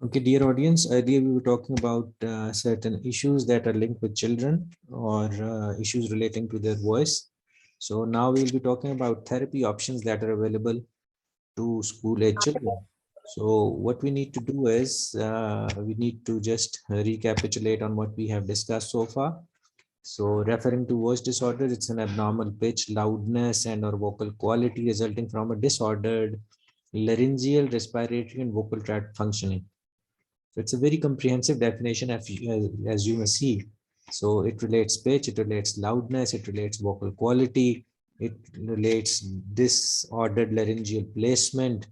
Okay, dear audience, earlier we were talking about certain issues that are linked with children or issues relating to their voice. So now we'll be talking about therapy options that are available to school-age children. So what we need to do is we need to just recapitulate on what we have discussed so far. So referring to voice disorder, it's an abnormal pitch, loudness, and or vocal quality resulting from a disordered laryngeal, respiratory, and vocal tract functioning. So it's a very comprehensive definition as you may see. So it relates pitch, it relates loudness, it relates vocal quality, it relates disordered laryngeal placement,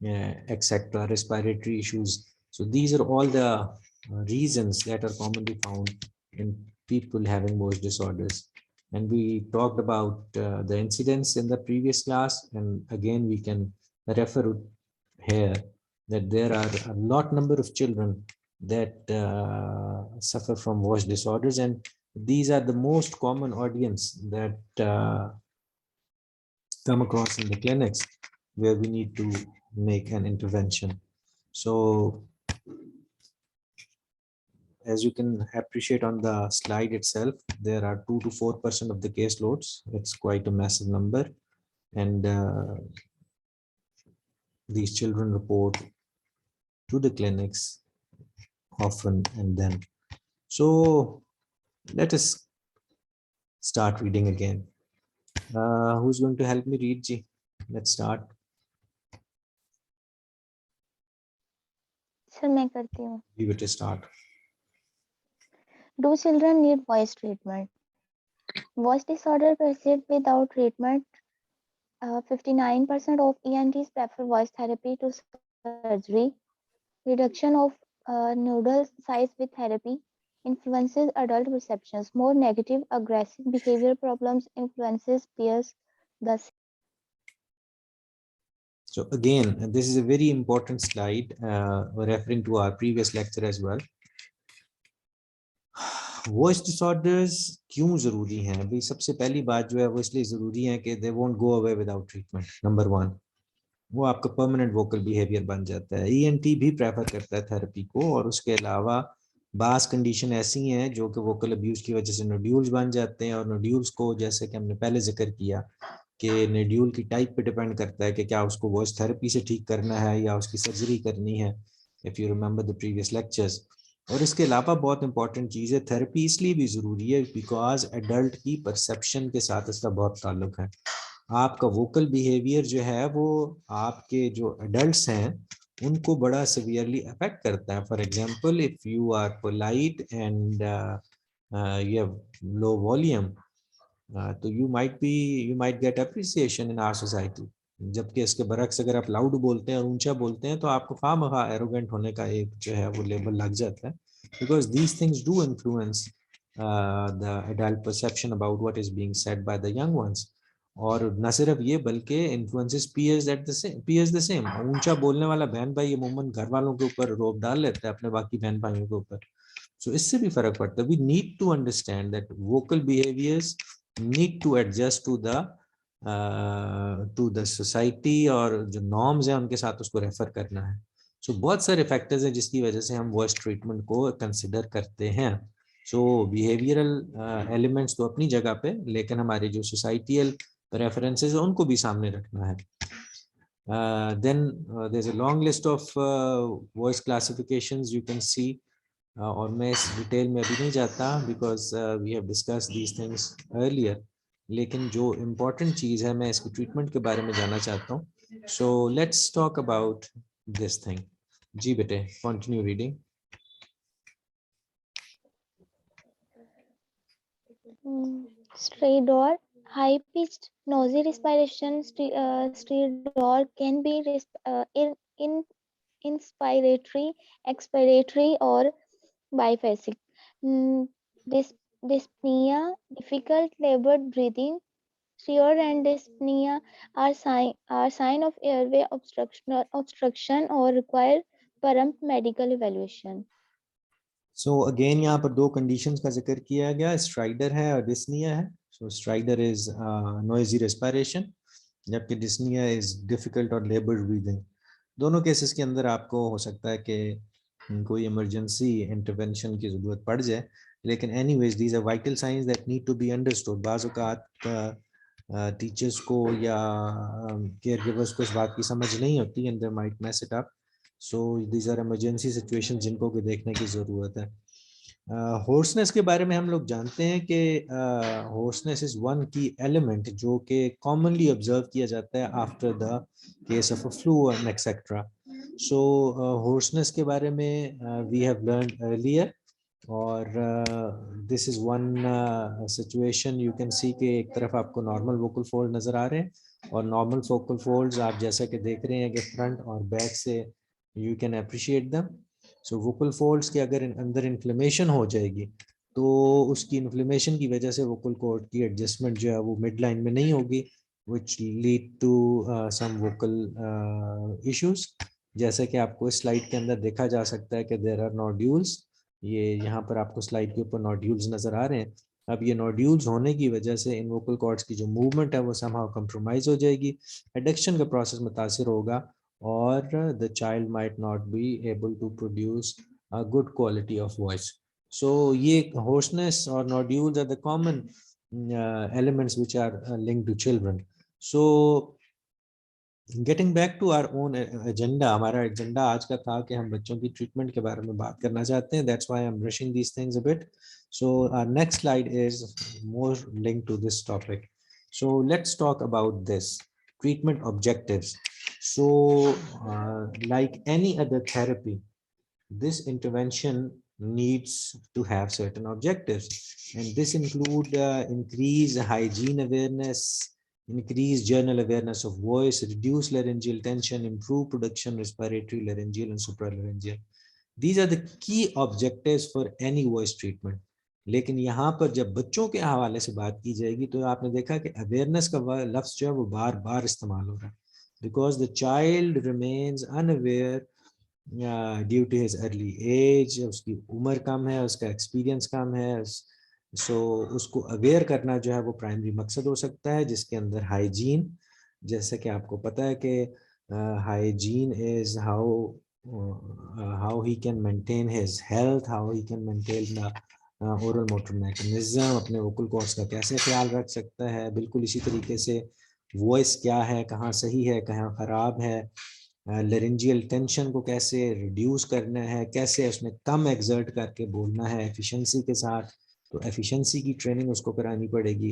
etc., respiratory issues. So these are all the reasons that are commonly found in people having voice disorders. And we talked about the incidents in the previous class, and again we can refer here that there are a lot number of children that suffer from voice disorders, and these are the most common audience that come across in the clinics where we need to make an intervention. So as you can appreciate on the slide itself, there are 2 to 4% of the caseloads. It's quite a massive number, and these children report to the clinics often and then. So let us start reading again. Who's going to help me read, Ji? Let's start. Sir मैं करती हूँ. Give it a start. Do children need voice treatment? Voice disorder persists without treatment. 59% of ENTs prefer voice therapy to surgery. Reduction of nodal size with therapy influences adult perceptions. More negative, aggressive behavior problems influences peers. Thus, So again, this is a very important slide referring to our previous lecture as well. Voice disorders क्यों जरूरी हैं भाई? सबसे पहली बात जो है वो इसलिए जरूरी है कि they won't go away without treatment. Number 1, वो आपका परमानेंट वोकल बिहेवियर बन जाता है. ईएनटी भी प्रेफर करता है थेरेपी को, और उसके अलावा बास कंडीशन ऐसी हैं जो कि वोकल अब्यूज की वजह से नोड्यूल्स बन जाते हैं, और नोड्यूल्स को जैसे कि हमने पहले जिक्र किया कि नोड्यूल की टाइप पे डिपेंड करता है कि क्या उसको वॉइस थेरेपी से ठीक करना है या उसकी सर्जरी करनी है, if you remember the previous lectures. और इसके अलावा बहुत इंपॉर्टेंट चीज़ है, थेरेपी इसलिए भी ज़रूरी है बिकॉज एडल्ट की परसेप्शन के साथ इसका बहुत ताल्लुक है. आपका वोकल बिहेवियर जो है वो आपके जो एडल्ट्स हैं उनको बड़ा सिवियरली अफेक्ट करता है. For example, if you are polite and you have low volume, तो you might get appreciation in our society. जबकि इसके बरक्स अगर आप लाउड बोलते हैं और ऊंचा बोलते हैं तो आपको खामखा एरोगेंट होने का एक जो है वो लेबल लग जाता है, because these things do influence the adult perception about what is being said by the young ones. और न सिर्फ ये बल्कि इन्फ्लुएंसेस पीयर्स द सेम. ऊंचा बोलने वाला बहन भाई अमूमन घर वालों के ऊपर रोब डाल लेता है अपने बाकी बहन भाइयों के ऊपर. सो इससे भी फर्क पड़ता है. We need to understand that vocal behaviours need to adjust to the society, और जो नॉर्म्स हैं उनके साथ उसको रेफर करना है. सो बहुत सारे फैक्टर्स हैं जिसकी वजह से हम वॉइस ट्रीटमेंट को कंसिडर करते हैं. सो बिहेवियरल एलिमेंट्स तो अपनी जगह पे, लेकिन हमारे जो सोसाइटियल रेफरेंसेस है उनको भी सामने रखना है. Then there's a long list of voice classifications you can see. और मैं इस डिटेल में अभी नहीं जाता because we have discuss these things earlier. लेकिन जो इम्पोर्टेंट चीज़ है, मैं इसकी ट्रीटमेंट के बारे में जानना चाहता हूँ. So let's talk about this thing. जी बेटे, continue reading. stridor, high-pitched, noisy respiration. Stridor can be inspiratory, expiratory, or biphasic. Mm, Dyspnea, difficult labored breathing. Fear and dyspnea are sign of airway obstruction or require prompt medical evaluation. So again यहाँ पर दो conditions का जिक्र किया गया, strider है और dyspnoea है. सो स्ट्राइडर इज नॉइजी रेस्पिरेशन, जबकि डिस्निया इज डिफिकल्ट और लेबर्ड ब्रीदिंग. दोनों केसेस के अंदर आपको हो सकता है कि कोई इमरजेंसी इंटरवेंशन की जरूरत पड़ जाए, लेकिन anyways these are vital science that need to be understood. बाज़ औक़ात टीचर्स को या केयर गिवर्स को इस बात की समझ नहीं होती and they might mess it up. So these are emergency situation जिनको भी देखने की ज़रूरत है। होर्सनेस के बारे में हम लोग जानते हैं कि होर्सनेस इज वन की एलिमेंट जो कि कॉमनली ऑब्जर्व किया जाता है after the case of a flu and etcetera. So hoarseness के बारे में वी हैव लर्न अर्लियर, और this is one situation you can सी कि एक तरफ आपको नॉर्मल वोकल फोल्ड नजर आ रहे हैं, और नॉर्मल वोकल फोल्ड्स आप जैसा कि देख रहे हैं कि फ्रंट और बैक से you can appreciate them. So vocal folds के अगर अंदर इन्फ्लेमेशन हो जाएगी तो उसकी इन्फ्लेमेशन की वजह से वोकल कॉर्ड की एडजस्टमेंट जो है वो मिड लाइन में नहीं होगी, which lead to some vocal issues। जैसे कि आपको इस स्लाइड के अंदर देखा जा सकता है कि there are nodules। ये यहाँ पर आपको स्लाइड के ऊपर नोड्यूल्स नजर आ रहे हैं। अब ये नोड्यूल्स होने की वजह से इन वोकल कॉर्ड्स की जो मूवमेंट है वो somehow compromise हो जाएगी, एडक्शन का प्रोसेस मुतासिर होगा, और the child might not be able to produce a good quality of voice। So ये hoarseness or nodules are the common elements which are linked to children। So getting back to our own agenda, हमारा agenda आज का था कि हम बच्चों की treatment के बारे में बात करना चाहते हैं। That's why I am rushing these things a bit. So our next slide is more linked to this topic. So let's talk about this treatment objectives। So like any other therapy, this intervention needs to have certain objectives, and this include increase hygiene awareness, increase general awareness of voice, reduce laryngeal tension, improve production respiratory, laryngeal and supralaryngeal। These are the key objectives for any voice treatment। लेकिन यहाँ पर जब बच्चों के हवाले से बात की जाएगी तो आपने देखा कि अवेयरनेस का लफ्ज जो है वो बार बार इस्तेमाल हो रहा है, because the child remains unaware due to his early age. उसकी उम्र कम है, उसका एक्सपीरियंस कम है। सो उसको अवेयर करना जो है वो प्राइमरी मकसद हो सकता है, जिसके अंदर हाइजीन, जैसे कि आपको पता है कि hygiene is how he can maintain his health, how he can maintain the oral motor mechanism, अपने vocal cords का कैसे ख्याल रख सकता है। बिल्कुल इसी तरीके से वॉइस क्या है, कहाँ सही है कहाँ खराब है, लेरेंजियल टेंशन को कैसे रिड्यूस करना है, कैसे उसमें कम एक्सर्ट करके बोलना है एफिशिएंसी के साथ। तो एफिशिएंसी की ट्रेनिंग उसको करानी पड़ेगी,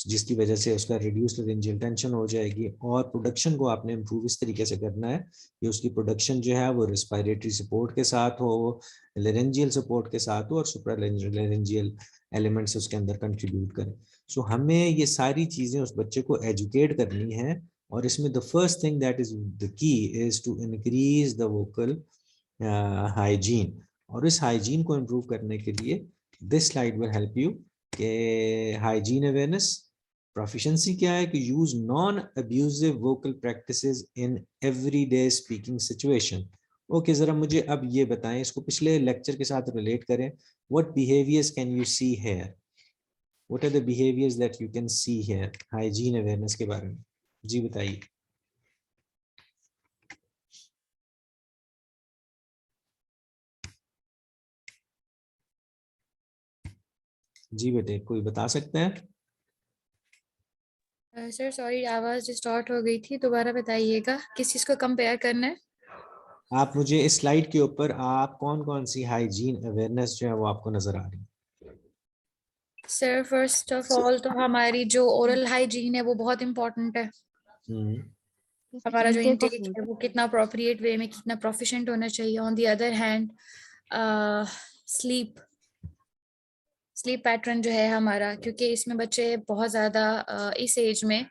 जिसकी वजह से उसका रिड्यूस लेरेंजियल टेंशन हो जाएगी। और प्रोडक्शन को आपने इम्प्रूव इस तरीके से करना है कि उसकी प्रोडक्शन जो है वो रिस्पायरेटरी सपोर्ट के साथ हो, लेरेंजियल सपोर्ट के साथ हो, और सुप्रालेरेंजियल एलिमेंट्स उसके अंदर कंट्रीब्यूट करें। सो हमें ये सारी चीज़ें उस बच्चे को एजुकेट करनी है, और इसमें the first thing that is the key is to increase the vocal hygiene. और इस हाइजीन को इम्प्रूव करने के लिए this slide will help you कि हाइजीन अवेयरनेस, प्रोफिशिएंसी क्या है कि use non abusive vocal practices in everyday speaking situation. Okay, जरा मुझे अब ये बताएं, इसको पिछले लेक्चर के साथ रिलेट करें। What behaviours can you see here, what are the behaviours that you can see here hygiene awareness के बारे में? जी बताइए। जी बेटे, कोई बता सकते हैं? सर सॉरी, आवाज डिस्टॉर्ट हो गई थी, दोबारा बताइएगा किस चीज को कंपेयर करना है। आप मुझे इस स्लाइड के ऊपर आप कौन कौन सी हाइजीन अवेयरनेस जो है वो आपको नजर आ रही है? सर फर्स्ट ऑफ ऑल तो हमारी जो ओरल हाइजीन है वो बहुत इम्पोर्टेंट है। हमारा जो Intake of इनटेक food। है वो कितना अप्रोप्रिएट वे में, कितना प्रोफिशिएंट होना चाहिए। On the other hand sleep pattern जो है हमारा, क्योंकि इसमें बच्चे बहुत ज्यादा इस एज में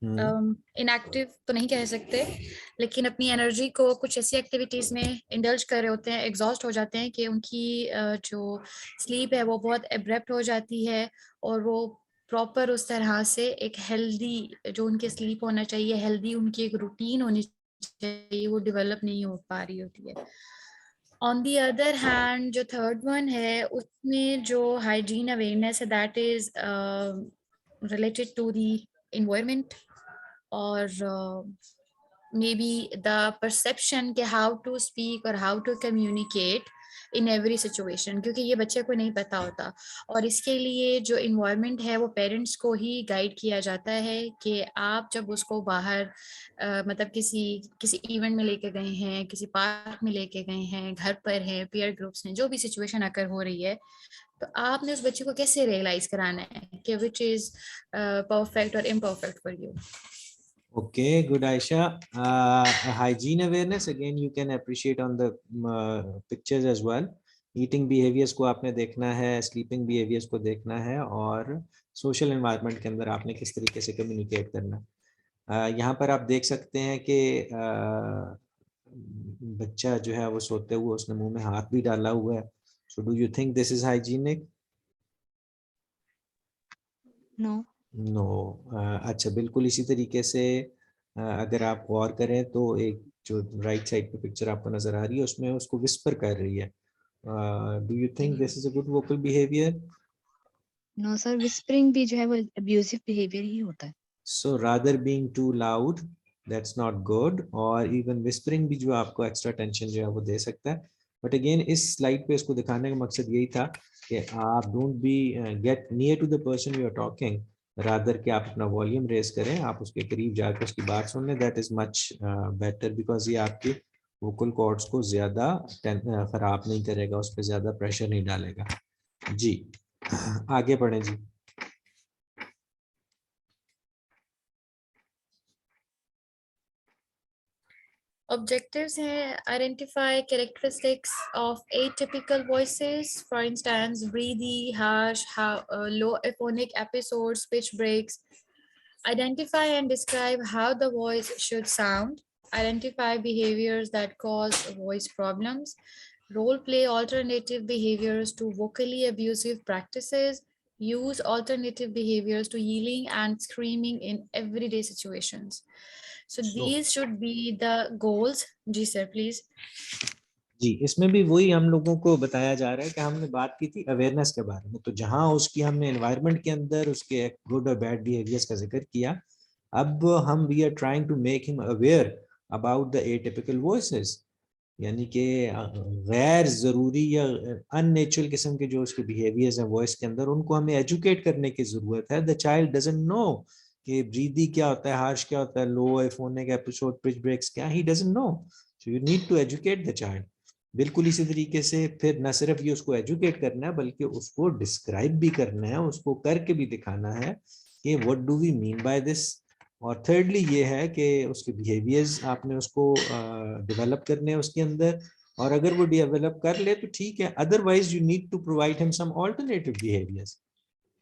इनएक्टिव तो नहीं कह सकते, लेकिन अपनी एनर्जी को कुछ ऐसी एक्टिविटीज में इंडल्ज कर रहे होते हैं, एग्जॉस्ट हो जाते हैं कि उनकी जो स्लीप है वो बहुत एब्रप्ट हो जाती है, और वो प्रॉपर उस तरह से एक हेल्दी जो उनके स्लीप होना चाहिए, हेल्दी उनकी एक रूटीन होनी चाहिए, वो डेवलप नहीं हो पा रही होती है। ऑन दी अदर हैंड जो थर्ड वन है उसमें जो हाइजीन अवेयरनेस है that is related to the environment और maybe the perception के how to speak or how to communicate in every situation, क्योंकि ये बच्चे को नहीं पता होता। और इसके लिए जो environment है वो पेरेंट्स को ही गाइड किया जाता है कि आप जब उसको बाहर मतलब किसी इवेंट में लेके गए हैं, किसी पार्क में लेके गए हैं, घर पर हैं, पीयर ग्रुप्स में, जो भी सिचुएशन अगर हो रही है, तो आपने उस बच्चे को कैसे रियलाइज कराना है कि विच इज परफेक्ट और imperfect for you. Okay, good, Aisha. Hygiene awareness, again, you can appreciate on the pictures as well. Eating behaviors को आपने देखना है, sleeping behaviors को देखना है, और social environment के अंदर आपने किस तरीके से communicate करना है। यहाँ पर आप देख सकते हैं कि बच्चा जो है वो सोते हुए उसने मुंह में हाथ भी डाला हुआ है। So do you think this is hygienic? No. No अच्छा, बिल्कुल इसी तरीके से अगर आप गौर करें तो एक जो राइट साइड पे पिक्चर आपको नजर आ रही है उसमें उसको विस्पर कर रही है। Do you think this is a good vocal behaviour? No sir, whispering भी जो है वो अब्यूसिव बिहेवियर ही होता है। So rather being too loud, that's not good, और इवन विस्परिंग भी जो आपको एक्स्ट्रा टेंशन जो है वो दे सकता है। बट अगेन इस स्लाइड पे इसको दिखाने का मकसद यही था कि आप don't be get near to the person you are talking, rather कि आप अपना वॉल्यूम रेज करें, आप उसके करीब जाकर उसकी बात सुन लें। That is much better, because ये आपके वोकल कॉर्ड्स को ज्यादा खराब नहीं करेगा, उस पर ज्यादा प्रेशर नहीं डालेगा। जी आगे बढ़ें जी। Objectives हैं identify characteristics of atypical voices, for instance breathy, harsh, low aphonic episodes, pitch breaks. Identify and describe how the voice should sound. Identify behaviors that cause voice problems. Role play alternative behaviors to vocally abusive practices. Use alternative behaviors to yelling and screaming in everyday situations. So these should be the goals. Ji sir, please. जी, इसमें भी वही हम लोगों को बताया जा रहा है कि हमने बात की थी अवेयरनेस के बारे में, तो जहां उसकी हमने एनवायरनमेंट के अंदर उसके गुड और बैड बिहेवियर्स का जिक्र किया, अब हम we are trying to make him aware about the atypical voices, यानी कि गैर जरूरी या अननेचुरल किस्म के जो उसके बिहेवियर्स हैं वॉइस के अंदर, उनको हमें एजुकेट करने की जरूरत है। द चाइल्ड डजंट नो कि ब्रीदी क्या होता है, हार्श क्या होता है, low aphonic episode, pitch breaks क्या, he doesn't know. So you need to educate the child. बिल्कुल इसी तरीके से फिर न सिर्फ ये उसको एजुकेट करना है बल्कि उसको डिस्क्राइब भी करना है, उसको करके भी दिखाना है कि what do we mean by this. और थर्डली ये है कि उसके बिहेवियर्स आपने उसको डेवलप करने हैं उसके अंदर, और अगर वो डेवलप कर ले तो ठीक है, otherwise you need to provide him some alternative behaviours,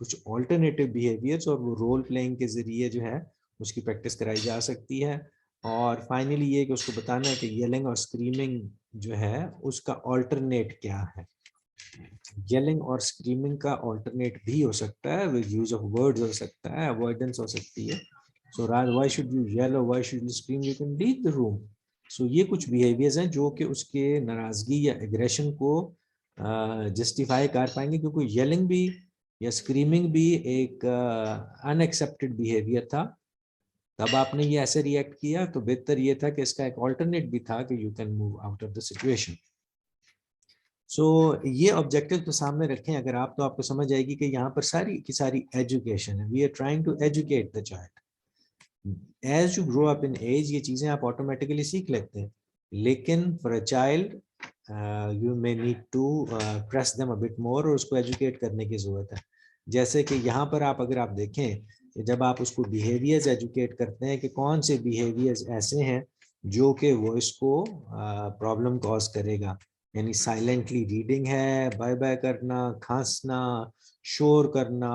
कुछ ऑल्टरनेटिव बिहेवियर्स, और वो रोल प्लेइंग के जरिए जो है उसकी प्रैक्टिस कराई जा सकती है। और फाइनली ये कि उसको बताना है कि येलिंग और स्क्रीमिंग जो है उसका ऑल्टरनेट क्या है। येलिंग और स्क्रीमिंग का ऑल्टरनेट भी हो सकता है, विद यूज ऑफ वर्ड्स हो सकता है, अवॉइडेंस हो सकती है। So why should you yell और why should you scream, you can leave the room. So ये कुछ बिहेवियर्स हैं जो कि उसके नाराजगी या एग्रेशन को जस्टिफाई कर पाएंगे, क्योंकि येलिंग भी या स्क्रीमिंग भी एक अनएक्सेप्टेड बिहेवियर था, तब आपने ये ऐसे रिएक्ट किया, तो बेहतर ये था कि इसका एक ऑल्टरनेट भी था कि you can move out of the situation. So ये ऑब्जेक्टिव तो सामने रखें अगर आप, तो आपको समझ आएगी कि यहाँ पर सारी की सारी एजुकेशन है। We are trying to educate the child. As you grow up in age ये चीजें आप ऑटोमेटिकली सीख लेते हैं, लेकिन for a child you may need to press them a bit more, और उसको एजुकेट करने की जरूरत है। जैसे कि यहाँ पर आप अगर आप देखें कि जब आप उसको बिहेवियर्स एजुकेट करते हैं कि कौन से बिहेवियर्स ऐसे हैं जो कि वॉइस को प्रॉब्लम कॉज करेगा, यानी साइलेंटली रीडिंग है, बाय बाय करना, खांसना, शोर करना,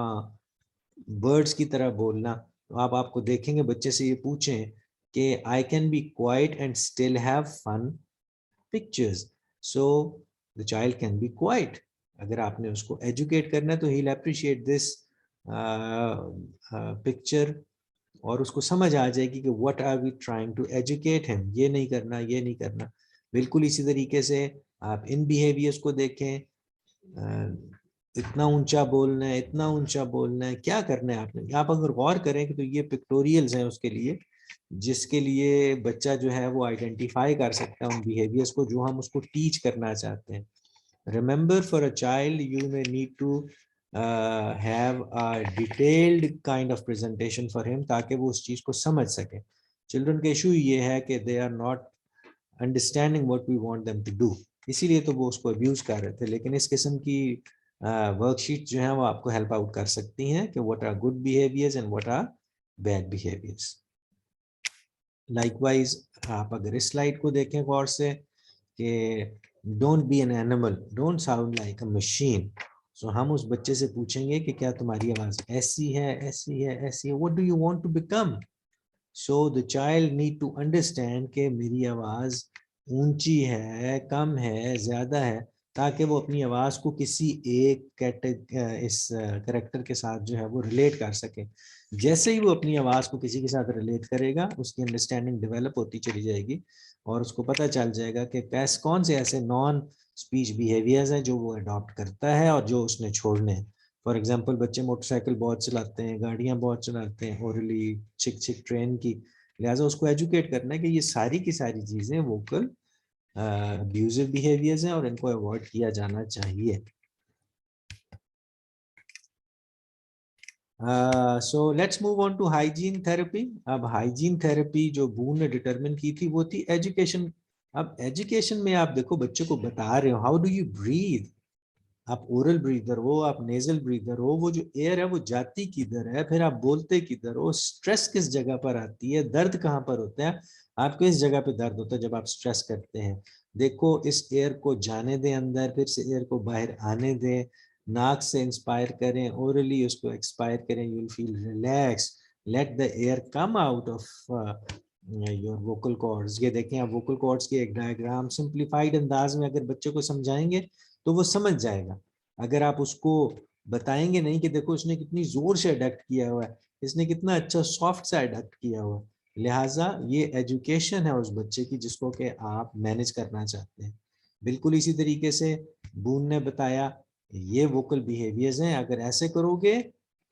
बर्ड्स की तरह बोलना, तो आप आपको देखेंगे बच्चे से ये पूछें कि I can be quiet and still have fun pictures, so the child can be quiet. अगर आपने उसको एजुकेट करना है तो he will appreciate this picture, और उसको समझ आ जाएगी कि what are we trying to educate him, ये नहीं करना, ये नहीं करना। बिल्कुल इसी तरीके से आप इन बिहेवियर्स को देखें, इतना ऊंचा बोलना है, इतना ऊंचा बोलना है, क्या करना है आपने। आप अगर गौर करें कि तो ये पिक्टोरियल्स हैं उसके लिए, जिसके लिए बच्चा जो है वो आइडेंटिफाई कर सकता है उन बिहेवियर्स को जो हम उसको टीच करना चाहते हैं. Remember, for a child, you may need to have a detailed kind of presentation for him ताकि वो उस चीज को समझ सके. Children का issue ये है कि they are not understanding what we want them to do. इसीलिए तो वो उसको abuse कर रहे थे. लेकिन इस किस्म की वर्कशीट जो है वो आपको हेल्प आउट कर सकती हैं कि what are good behaviors and what are bad behaviors. Likewise, आप अगर इस स्लाइड को देखें गौर से कि don't be an animal, don't sound like a machine. So हम उस बच्चे से पूछेंगे कि क्या तुम्हारी आवाज ऐसी है, ऐसी है, ऐसी है. What do you want to become? So the child need to understand कि मेरी आवाज ऊंची है, कम है, ज्यादा है, ताकि वो अपनी आवाज को किसी एक इस कैरेक्टर के साथ जो है वो रिलेट कर सके. जैसे ही वो अपनी आवाज को किसी के साथ रिलेट करेगा, उसकी अंडरस्टैंडिंग डेवलप होती चली जाएगी और उसको पता चल जाएगा कि कौन से ऐसे नॉन स्पीच बिहेवियर्स हैं जो वो अडॉप्ट करता है और जो उसने छोड़ने हैं. फॉर एग्जांपल, बच्चे मोटरसाइकिल बहुत चलाते हैं, गाड़ियां बहुत चलाते हैं, ओरली छिक छिक ट्रेन की. लिहाजा उसको एजुकेट करना है कि ये सारी की सारी चीजें वोकल अब्यूजिव बिहेवियर्स हैं और इनको अवॉइड किया जाना चाहिए. So let's move on to hygiene therapy. अब हाइजीन थेरेपी जो बून ने डिटरमिन की थी वो थी एजुकेशन. अब एजुकेशन में आप देखो बच्चे को बता रहे हो हाउ डू यू ब्रीथ. आप ओरल ब्रीदर हो, आप नेजल ब्रीदर हो, वो जो एयर है वो जाती किधर है, फिर आप बोलते किधर हो, स्ट्रेस किस जगह पर आती है, दर्द कहाँ पर होता है, आपको इस जगह पे दर्द होता है जब आप स्ट्रेस करते हैं. देखो इस एयर को जाने दें अंदर, फिर से एयर को बाहर आने दें, नाक से इंस्पायर करें, ओरली उसको एक्सपायर करें, you will feel relax. Let the air come out of your vocal cords. ये देखें आप वोकल कॉर्ड्स की एक डायग्राम सिंप्लीफाइड अंदाज में अगर बच्चे को समझाएंगे तो वो समझ जाएगा. अगर आप उसको बताएंगे नहीं कि देखो इसने कितनी जोर से अडक्ट किया हुआ है, इसने कितना अच्छा सॉफ्ट सा अडक्ट किया हुआ है. लिहाजा ये एजुकेशन है उस बच्चे की जिसको कि आप मैनेज करना चाहते हैं. बिल्कुल इसी तरीके से बून ने बताया ये वोकल बिहेवियर्स हैं, अगर ऐसे करोगे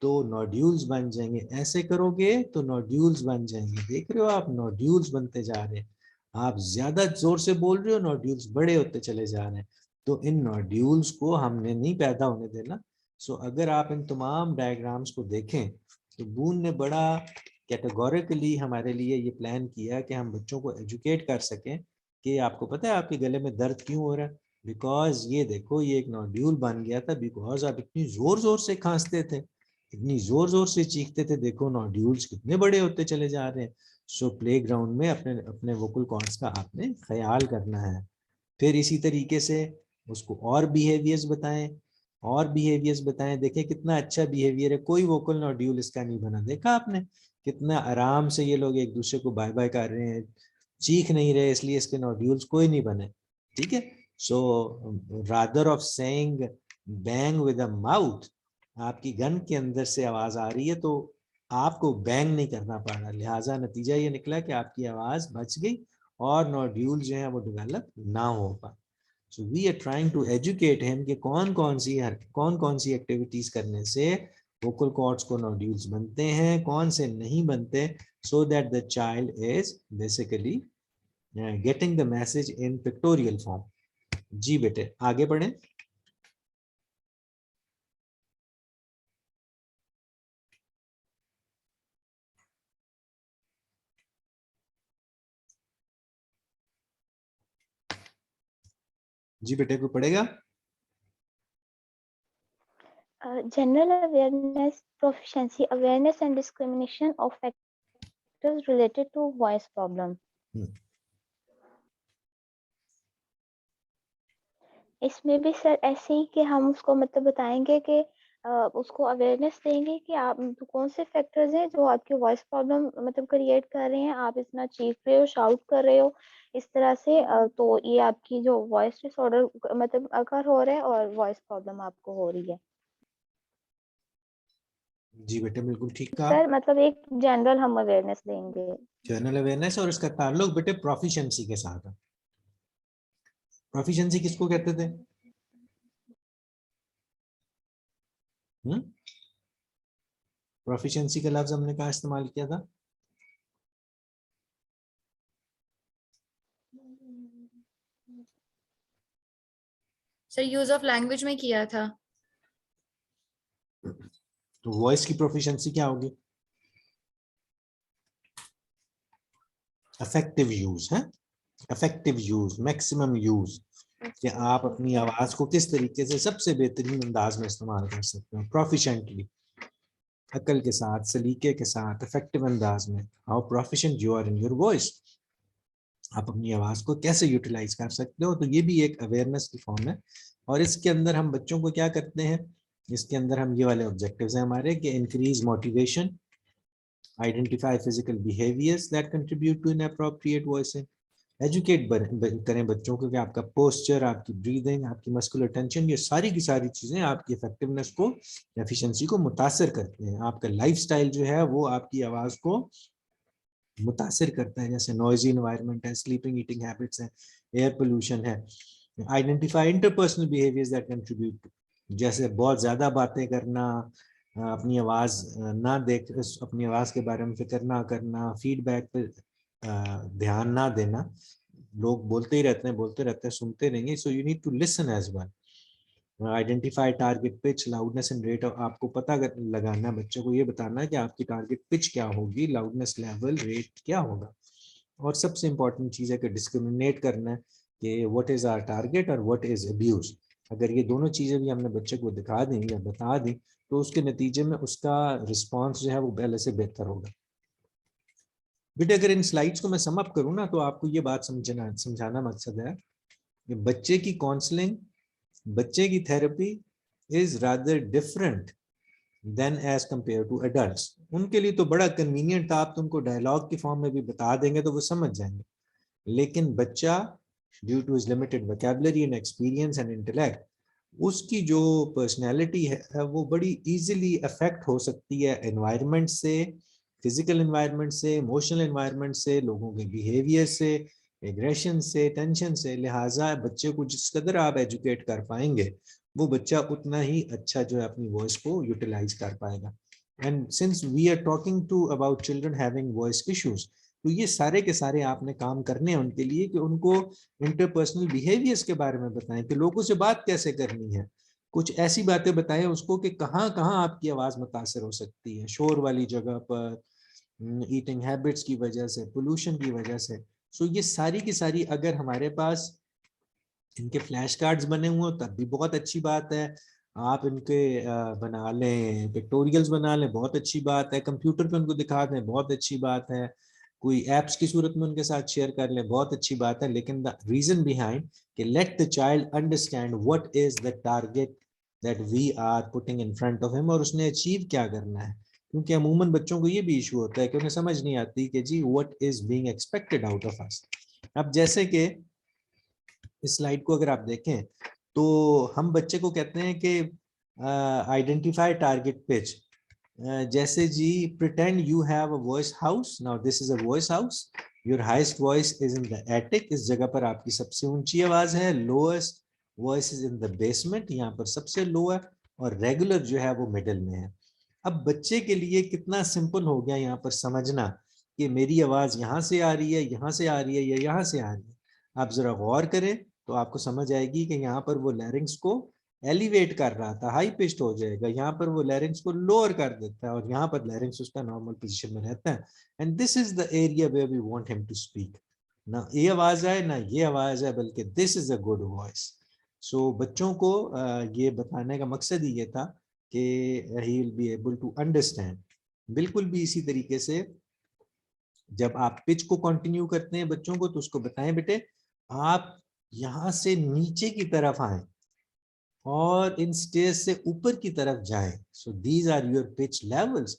तो नोड्यूल्स बन जाएंगे, ऐसे करोगे तो नोड्यूल्स बन जाएंगे. देख रहे हो आप नोड्यूल्स बनते जा रहे हैं. आप ज्यादा जोर से बोल रहे हो, नोड्यूल्स बड़े होते चले जा रहे हैं. तो इन नोड्यूल्स को हमने नहीं पैदा होने देना. सो अगर आप इन तमाम डायग्राम्स को देखें तो बून ने बड़ा कैटेगोरिकली हमारे लिए ये प्लान किया कि हम बच्चों को एजुकेट कर सकें कि आपको पता है आपके गले में दर्द क्यों हो रहा है, बिकॉज ये देखो ये एक नोड्यूल बन गया था, बिकॉज आप इतनी जोर जोर से खांसते थे, इतनी जोर जोर से चीखते थे, देखो नोड्यूल्स कितने बड़े होते चले जा रहे हैं. सो प्ले ग्राउंड में अपने अपने वोकल कॉर्ड्स का आपने ख्याल करना है. फिर इसी तरीके से उसको और बिहेवियर्स बताएं, और बिहेवियर्स बताएं. देखें कितना अच्छा बिहेवियर है, कोई वोकल नोड्यूल इसका नहीं बना. देखा आपने कितना आराम से ये लोग एक दूसरे को बाय बाय कर रहे हैं, चीख नहीं रहे, इसलिए इसके नोड्यूल्स कोई नहीं बने. ठीक है. So rather of saying bang with a mouth, आपकी गन के अंदर से आवाज आ रही है तो आपको बैंग नहीं करना पड़ रहा. लिहाजा नतीजा ये निकला कि आपकी आवाज बच गई और नोड्यूल जो है वो डेवलप ना हो पाए. So we are trying to educate him कि कौन कौन सी एक्टिविटीज करने से वोकल कॉर्ड्स को नोड्यूल्स बनते हैं, कौन से नहीं बनते, so that the child is basically getting the message in pictorial form. जी बेटे आगे बढ़ें. जी बेटे कोई पढ़ेगा. General awareness, proficiency, awareness and discrimination of factors related to voice problem. इसमें भी सर ऐसे ही कि हम उसको मतलब बताएंगे कि उसको अवेयरनेस देंगे कि आप कौन से फैक्टर्स हैं जो आपकी वॉइस प्रॉब्लम मतलब क्रिएट कर रहे हैं, आप इतना चीख रहे हो, शाउट कर रहे हो इस तरह से, तो ये आपकी जो वॉइस डिसऑर्डर मतलब अगर हो रहा है और वॉइस प्रॉब्लम आपको हो रही है. जी बेटे बिल्कुल ठीक कहा. सर मतलब एक जनरल हम अवेयरनेस देंगे. जनरल अवेयरनेस और इसका ताल्लुक बेटे प्रोफिशिएंसी के साथ है. प्रोफिशिएंसी किसको कहते थे? प्रोफिशिएंसी का लफ्ज हमने कहा इस्तेमाल किया था. सर यूज ऑफ लैंग्वेज में किया था। तो वॉइस की प्रोफिशिएंसी क्या होगी? इफेक्टिव यूज है, इफेक्टिव यूज, मैक्सिमम यूज, कि आप अपनी आवाज को किस तरीके से सबसे बेहतरीन अंदाज में इस्तेमाल कर सकते हो, प्रोफिशिएंटली, अकल के साथ, सलीके के साथ, इफेक्टिव अंदाज में। How proficient you are in your voice, आप अपनी आवाज को कैसे यूटिलाइज कर सकते हो। तो ये भी एक अवेयरनेस की फॉर्म है। और इसके अंदर हम बच्चों को क्या करते हैं, इसके अंदर हम ये वाले ऑब्जेक्टिव्स हैं हमारे कि increase motivation, identify physical behaviours that contribute to inappropriate voicing, educate करें बच्चों को कि आपका पोस्चर, आपकी ब्रीदिंग, आपकी मस्कुलर टेंशन, ये सारी की सारी चीजें आपकी इफेक्टिवनेस को, एफिशिएंसी को मुतासर करते हैं। आपका लाइफस्टाइल जो है वो आपकी आवाज को मुतासर करता है, जैसे नॉइजी इन्वायरमेंट है, स्लीपिंग ईटिंग हैबिट्स है, एयर पोल्यूशन है। Identify interpersonal behaviours that contribute, जैसे बहुत ज्यादा बातें करना, अपनी आवाज ना देख, अपनी आवाज के बारे में फिक्र ना करना, फीडबैक पे ध्यान ना देना। लोग बोलते ही रहते हैं, सुनते रहेंगे, so you need to listen as well. Identify target pitch, loudness and rate, आपको पता लगाना, बच्चों को ये बताना है कि आपकी टारगेट पिच क्या होगी, लाउडनेस लेवल, रेट क्या होगा। और सबसे इंपॉर्टेंट चीज है कि डिस्क्रिमिनेट करना है कि व्हाट इज आवर टारगेट और व्हाट इज अब्यूज। अगर ये दोनों चीजें भी हमने बच्चे को दिखा दी या बता दी तो उसके नतीजे में उसका रिस्पॉन्स जो है वो पहले से बेहतर होगा। बेटे अगर इन स्लाइड्स को मैं सम अप करूँ ना तो आपको ये बात समझाना मकसद है कि बच्चे की काउंसलिंग, बच्चे की therapy is rather different than as compare to adults. उनके लिए तो बड़ा कन्वीनियंट था, आप तुमको डायलॉग की फॉर्म में भी बता देंगे तो वो समझ जाएंगे, लेकिन बच्चा due to his limited vocabulary and experience and intellect, उसकी जो पर्सनैलिटी है वो बड़ी इजीली अफेक्ट हो सकती है एनवायरनमेंट से, फिजिकल एनवायरनमेंट से, इमोशनल एनवायरनमेंट से, लोगों के बिहेवियर से, एग्रेशन से, टेंशन से। लिहाजा बच्चे को जिस कदर आप एजुकेट कर पाएंगे वो बच्चा उतना ही अच्छा जो है अपनी वॉइस को यूटिलाइज कर पाएगा। And since we are talking to about children having voice issues, तो ये सारे के सारे आपने काम करने हैं उनके लिए कि उनको इंटरपर्सनल बिहेवियर्स के बारे में बताएं कि लोगों से बात कैसे करनी है। कुछ ऐसी बातें बताएं उसको कि कहाँ कहाँ आपकी आवाज मुतासर हो सकती है, शोर वाली जगह पर, ईटिंग हैबिट्स की वजह से, पोल्यूशन की वजह से। सो ये सारी की सारी अगर हमारे पास इनके फ्लैश कार्ड्स बने हुए तब भी बहुत अच्छी बात है। आप इनके बना लें, पिक्टोरियल्स बना लें, बहुत अच्छी बात है। कंप्यूटर पे उनको दिखा दें, बहुत अच्छी बात है। कोई एप्स की सूरत में उनके साथ शेयर कर लें, बहुत अच्छी बात है। लेकिन द रीजन बिहाइंड कि let the child understand what is the target that we are putting in front of him, और उसने अचीव क्या करना है। क्योंकि अमूमन बच्चों को ये भी इशू होता है कि उन्हें समझ नहीं आती कि जी what is being expected out of us. अब जैसे कि इस स्लाइड को अगर आप देखें तो हम बच्चे को कहते हैं कि आइडेंटिफाई टारगेट पिच। जैसे जी pretend you have a voice house, now this is a voice house, your highest voice is in the attic, इस जगह पर आपकी सबसे ऊंची आवाज है। Lowest voice is in the basement, यहाँ पर सबसे लो है। और रेगुलर जो है वो मिडिल में है। अब बच्चे के लिए कितना सिंपल हो गया यहाँ पर समझना कि मेरी आवाज यहाँ से आ रही है, यहाँ से आ रही है या यहाँ से आ रही है। आप जरा गौर करें तो आपको समझ आएगी कि यहाँ पर वो लैरिंग्स को एलिवेट कर रहा था, हाई पिच्ड हो जाएगा, यहाँ पर वो लैरिंग्स को लोअर कर देता है और यहाँ पर लैरिंग्स उसका नॉर्मल पोजीशन में रहता है। And this is the area where we want him to speak. ना ये आवाज है ना ये आवाज है, बल्कि this is a good voice. So बच्चों को ये बताने का मकसद ही ये था कि he will be able to understand. बिल्कुल भी इसी तरीके से जब आप पिच को कंटिन्यू करते हैं बच्चों को तो उसको बताएं बेटे आप यहां से नीचे की तरफ आए और इन स्टेज से ऊपर की तरफ जाएं। So these are your pitch levels.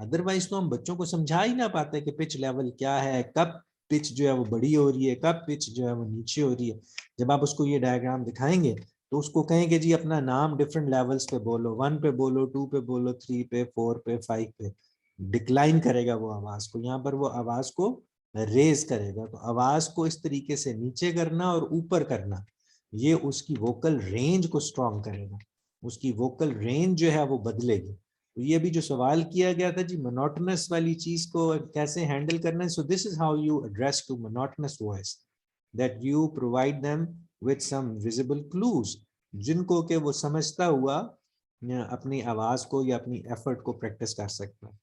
Otherwise तो हम बच्चों को समझा ही ना पाते कि पिच लेवल क्या है, कब पिच जो है वो बड़ी हो रही है, कब पिच जो है वो नीचे हो रही है। जब आप उसको ये डायग्राम दिखाएंगे तो उसको कहेंगे जी अपना नाम डिफरेंट लेवल्स पे बोलो, 1 पे बोलो, 2 पे बोलो, 3 पे, 4 पे, 5 पे। डिक्लाइन करेगा वो आवाज को, यहाँ पर वो आवाज को रेज करेगा। तो आवाज को इस तरीके से नीचे करना और ऊपर करना, ये उसकी वोकल रेंज को स्ट्रॉन्ग करेगा, उसकी वोकल रेंज जो है वो बदलेगी। तो ये भी जो सवाल किया गया था जी मोनोटोनस वाली चीज को कैसे हैंडल करना है, so this is how you address to monotonous voice. that you provide them with some visible clues, जिनको के वो समझता हुआ अपनी आवाज को या अपनी एफर्ट को प्रैक्टिस कर सकता है।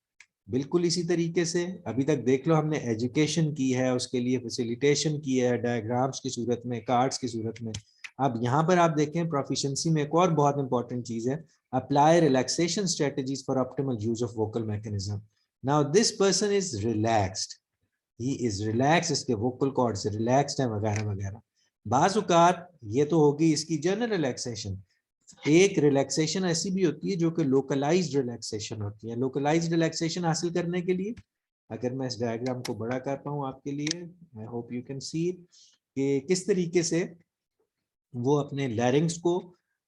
बिल्कुल इसी तरीके से अभी तक देख लो हमने एजुकेशन की है, उसके लिए फैसिलिटेशन की है डायग्राम्स की सूरत में, कार्ड्स की सूरत में। अब यहाँ पर आप देखें प्रोफिशिएंसी में एक और बहुत इंपॉर्टेंट चीज है, apply relaxation strategies for optimal use of vocal mechanism. Now this person is relaxed, he is relax, इसके वोकल कॉर्ड्स रिलैक्स्ड है वगैरह वगैरह। बाज़-औक़ात ये तो होगी इसकी जनरल रिलैक्सेशन, एक रिलैक्सेशन ऐसी भी होती है जो कि लोकलाइज्ड रिलैक्सेशन होती है। लोकलाइज्ड रिलैक्सेशन हासिल करने के लिए अगर मैं इस डायग्राम को बड़ा कर पाऊँ आपके लिए, आई होप यू कैन सी कि किस तरीके से वो अपने लैरिंग्स को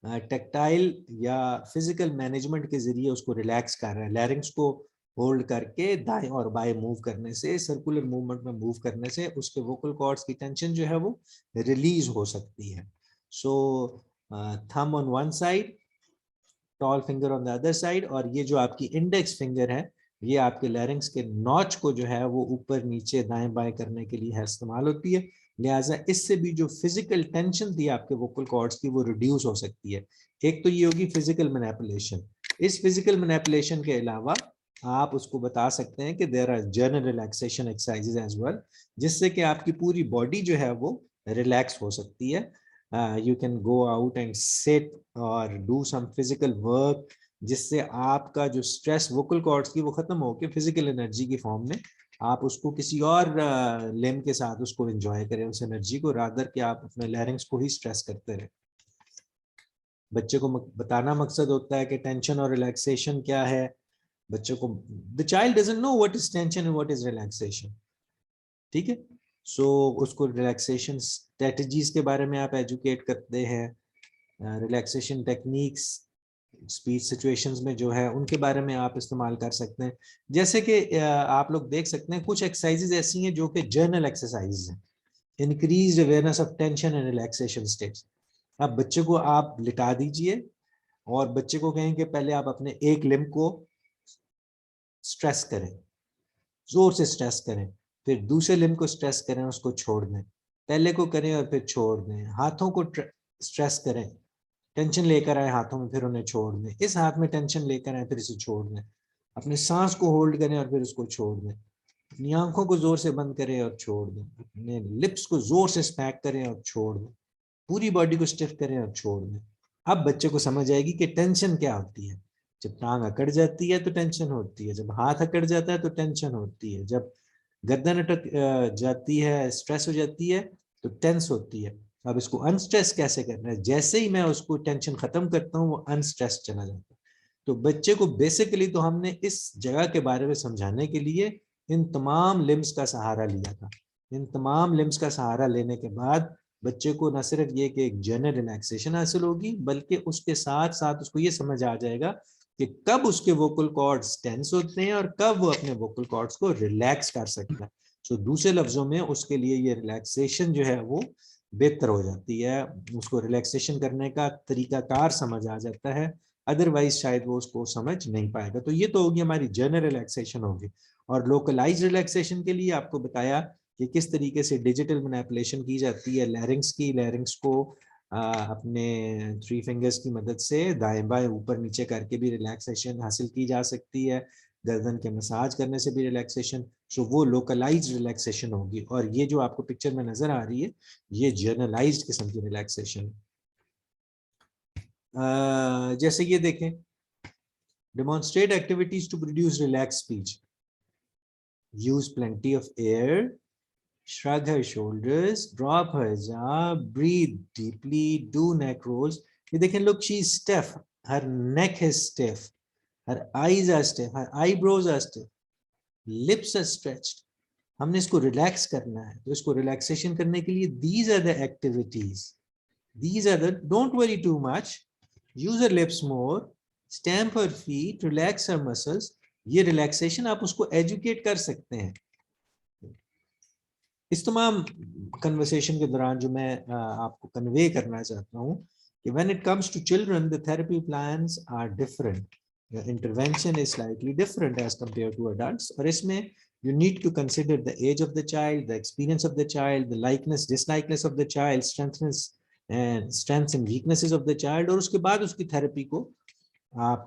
टेक्टाइल या फिजिकल मैनेजमेंट के जरिए उसको रिलैक्स कर रहा है। लैरिंग्स को होल्ड करके दाएं और बाएं मूव करने से, सर्कुलर मूवमेंट में मूव करने से उसके वोकल कॉर्ड्स की टेंशन जो है वो रिलीज हो सकती है। So thumb on one side, tall finger on the other side, और ये जो आपकी इंडेक्स फिंगर है ये आपके लैरिंग्स के नॉच को जो है वो ऊपर नीचे दाएं बाएं करने के लिए इस्तेमाल होती है। लिहाजा इससे भी जो फिजिकल टेंशन थी आपके वोकल कॉर्ड्स की वो रिड्यूस हो सकती है। एक तो ये होगी फिजिकल मैनिपुलेशन। इस फिजिकल मैनिपुलेशन के अलावा आप उसको बता सकते हैं कि there are general relaxation exercises as well, जिससे कि आपकी पूरी बॉडी जो है वो रिलैक्स हो सकती है। You can go out and sit और डू सम फिजिकल वर्क, जिससे आपका जो स्ट्रेस वोकल कॉर्ड्स की वो खत्म होकर फिजिकल एनर्जी की फॉर्म में आप उसको किसी और लेम के साथ उसको एंजॉय करें उस एनर्जी को, रादर कि आप अपने लैरिंग्स को ही स्ट्रेस करते रहे। बच्चे को बताना मकसद होता है कि टेंशन और रिलैक्सेशन क्या है। बच्चों को the child doesn't know what is tension and what is relaxation, ठीक है। सो उसको रिलैक्सेशन स्ट्रेटजीज के बारे में आप एजुकेट करते हैं, रिलैक्सेशन टेक्निक्स स्पीच सिचुएशंस में जो है उनके बारे में आप इस्तेमाल कर सकते हैं। जैसे कि आप लोग देख सकते हैं कुछ एक्सरसाइजेज ऐसी हैं जो कि जर्नल एक्सरसाइजेज हैं, increased awareness of tension and relaxation states. अब बच्चे को आप लिटा दीजिए और बच्चे को कहें कि पहले आप अपने एक लिम्ब को स्ट्रेस करें, जोर से स्ट्रेस करें, फिर दूसरे लिम्ब को स्ट्रेस करें, उसको छोड़ दें, पहले को करें और फिर छोड़ दें, हाथों को स्ट्रेस करें, टेंशन लेकर आए हाथों में फिर उन्हें छोड़ दें, इस हाथ में टेंशन लेकर आए फिर इसे छोड़ दें, अपने सांस को होल्ड करें और फिर उसको छोड़ दें, अपनी आंखों को जोर से बंद करें और छोड़ दें, अपने लिप्स को जोर से स्मैक करें और छोड़ दें, पूरी बॉडी को स्टिफ करें और छोड़ दें। अब बच्चे को समझ आएगी कि टेंशन क्या होती है। जब टांग अकड़ जाती है तो टेंशन होती है, जब हाथ अकड़ जाता है तो टेंशन होती है, जब गर्दन अटक जाती है, स्ट्रेस हो जाती है तो टेंस होती है। अब इसको अनस्ट्रेस कैसे करना है, जैसे ही मैं उसको टेंशन खत्म करता हूँ वो अनस्ट्रेस चला जाता है। तो बच्चे को बेसिकली तो हमने इस जगह के बारे में समझाने के लिए इन तमाम लिम्स का सहारा लिया था। इन तमाम लिम्स का सहारा लेने के बाद बच्चे को न सिर्फ ये कि एक जनरल रिलैक्सेशन हासिल होगी, बल्कि उसके साथ साथ उसको ये समझ आ जाएगा कि कब उसके वोकल कॉर्ड्स टेंस होते हैं और कब वो अपने वोकल कॉर्ड्स को रिलैक्स कर सकता है। सो दूसरे लफ्जों में उसके लिए ये रिलैक्सेशन जो है वो बेहतर हो जाती है, उसको रिलैक्सेशन करने का तरीकाकार समझ आ जाता है, अदरवाइज शायद वो उसको समझ नहीं पाएगा। तो ये तो होगी हमारी जनरल रिलैक्सेशन होगी। और लोकलाइज रिलैक्सेशन के लिए आपको बताया कि किस तरीके से डिजिटल मैनिपुलेशन की जाती है लैरिंग्स की, लैरिंग्स को अपने 3 फिंगर्स की मदद से दाएं बाएं ऊपर नीचे करके भी रिलैक्सेशन हासिल की जा सकती है, गर्दन के मसाज करने से भी रिलैक्सेशन। सो वो लोकलाइज्ड रिलैक्सेशन होगी, और ये जो आपको पिक्चर में नजर आ रही है ये जनरलाइज्ड किस्म की रिलैक्सेशन। जैसे ये देखें, demonstrate activities to produce relax speech, use plenty of air, shrug her shoulders, drop her jaw, breathe deeply, do neck rolls. You they can look, she's stiff, her neck is stiff, her eyes are stiff, her eyebrows are stiff, lips are stretched. हमने इसको relax करना है, तो इसको relaxation करने के लिए these are the activities. These are the, don't worry too much, use her lips more, stamp her feet, relax her muscles. ये रिलैक्सेशन आप उसको एजुकेट कर सकते हैं। इस तमाम कन्वर्सेशन के दौरान जो मैं आपको कन्वे करना चाहता हूँ कि when it comes to children the therapy plans are different, intervention is slightly different as compare to adults. और इसमें You need to consider the age of the child, the experience of the child, the likeness, dislikeness of the child, strengths and weaknesses of the child, और उसके बाद उसकी therapy को आप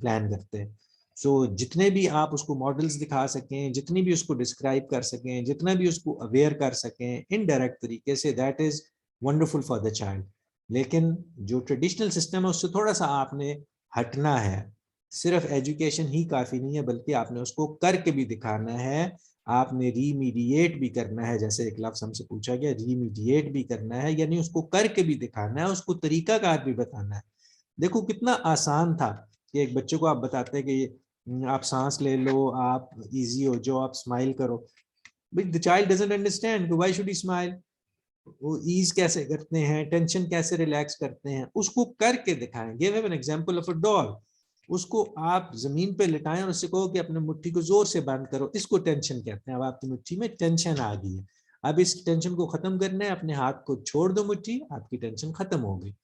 plan करते हैं. सो जितने भी आप उसको मॉडल्स दिखा सकें, जितनी भी उसको डिस्क्राइब कर सकें, जितना भी उसको अवेयर कर सकें इनडायरेक्ट तरीके से, that is wonderful for the child. लेकिन जो ट्रेडिशनल सिस्टम है उससे थोड़ा सा आपने हटना है. सिर्फ एजुकेशन ही काफी नहीं है, बल्कि आपने उसको करके भी दिखाना है. आपने रीमीडिएट भी करना है, जैसे एक लफ्ज हमसे पूछा गया, रीमीडिएट भी करना है, यानी उसको करके भी दिखाना है, उसको तरीकाकार भी बताना है. देखो कितना आसान था कि एक बच्चे को आप बताते हैं कि आप सांस ले लो, आप इजी हो जाओ, आप स्माइल करो. But the child doesn't understand why should he smile. वो ईज कैसे करते हैं, टेंशन कैसे रिलैक्स करते हैं, उसको करके दिखाएं. Give him an example of a doll. उसको आप जमीन पे लिटाएं और उससे कहो कि अपने मुट्ठी को जोर से बंद करो, इसको टेंशन कहते हैं. अब आपकी मुट्ठी में टेंशन आ गई है, अब इस टेंशन को खत्म करना है, अपने हाथ को छोड़ दो मुट्ठी, आपकी टेंशन खत्म हो गई.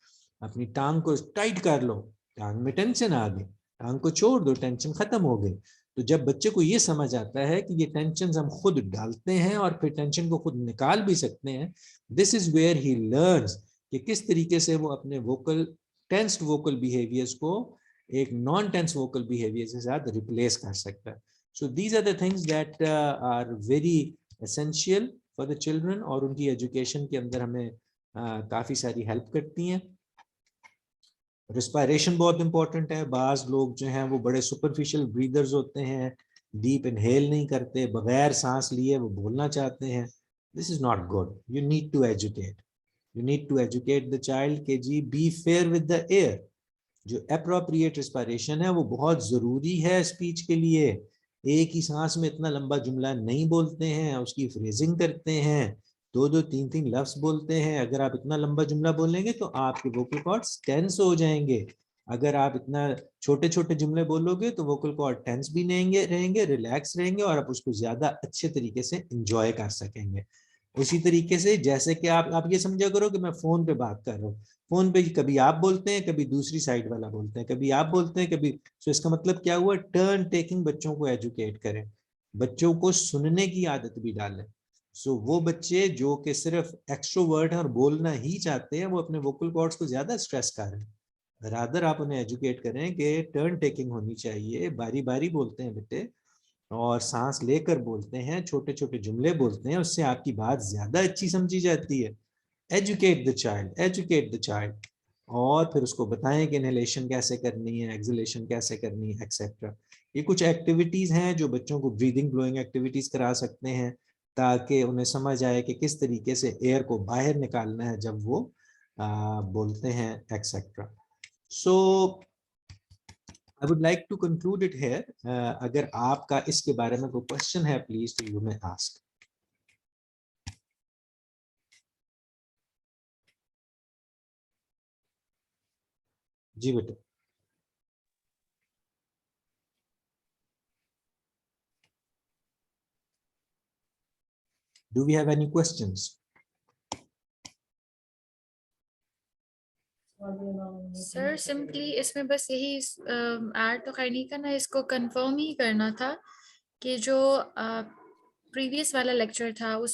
अपनी टांग को टाइट कर लो, टांग में टेंशन आ गई, टांग को छोड़ दो, टेंशन खत्म हो गई. तो जब बच्चे को ये समझ आता है कि ये टेंशन हम खुद डालते हैं और फिर टेंशन को खुद निकाल भी सकते हैं, this is where he learns कि किस तरीके से वो अपने वोकल टेंस्ड वोकल बिहेवियर्स को एक नॉन टेंस वोकल बिहेवियर के साथ रिप्लेस कर सकता है. So these are the things that are very essential for the children, और उनकी एजुकेशन के अंदर हमें काफी सारी हेल्प करती हैं. रिस्पायरेशन बहुत इंपॉर्टेंट है. बाज लोग जो हैं वो बड़े सुपरफिशियल ब्रीदर्स होते हैं, डीप इनहेल नहीं करते, बगैर सांस लिए वो बोलना चाहते हैं. This is not good. You need to educate, you need to educate the child के जी be fair with the air. जो अप्रोप्रिएट रिस्पायरेशन है वो बहुत जरूरी है स्पीच के लिए. एक ही सांस में इतना लंबा जुमला नहीं बोलते हैं, उसकी फ्रेजिंग करते हैं, दो दो तीन तीन लफ्ज बोलते हैं. अगर आप इतना लंबा जुमला बोलेंगे तो आपके वोकल कॉर्ड्स टेंस हो जाएंगे. अगर आप इतना छोटे छोटे जुमले बोलोगे तो वोकल कॉर्ड टेंस भी नहीं रहेंगे, रिलैक्स रहेंगे, और आप उसको ज्यादा अच्छे तरीके से एंजॉय कर सकेंगे. उसी तरीके से जैसे कि आप ये समझा करो कि मैं फोन पे बात कर रहा हूँ. फोन पे कभी आप बोलते हैं, कभी दूसरी साइड वाला बोलते हैं, कभी आप बोलते हैं, कभी. सो इसका मतलब क्या हुआ, टर्न टेकिंग. बच्चों को एजुकेट करें, बच्चों को सुनने की आदत भी डालें. सो वो बच्चे जो कि सिर्फ एक्सट्रोवर्ट हैं और बोलना ही चाहते हैं, वो अपने वोकल कॉर्ड्स को ज्यादा स्ट्रेस कर रहे हैं. रादर आप उन्हें एजुकेट करें कि टर्न टेकिंग होनी चाहिए, बारी बारी बोलते हैं बेटे, और सांस लेकर बोलते हैं, छोटे छोटे जुमले बोलते हैं, उससे आपकी बात ज्यादा अच्छी समझी जाती है. Educate the child, educate the child. और फिर उसको बताएं कि इनहेलेशन कैसे करनी है, एक्सहेलेशन कैसे करनी है, एक्सेट्रा. ये कुछ एक्टिविटीज हैं जो बच्चों को ब्रीदिंग ब्लोइंग एक्टिविटीज करा सकते हैं, ताकि उन्हें समझ आए कि किस तरीके से एयर को बाहर निकालना है जब वो बोलते हैं, etcetera. So I would like to conclude it here. अगर आपका इसके बारे में कोई क्वेश्चन है, प्लीज तो यू मे आस्क. जी बेटा. Do we have any questions? Sir simply इसमें बस यही ऐड तो खैर नहीं करना, इसको कंफर्म ही करना था कि जो प्रीवियस वाला लेक्चर था उस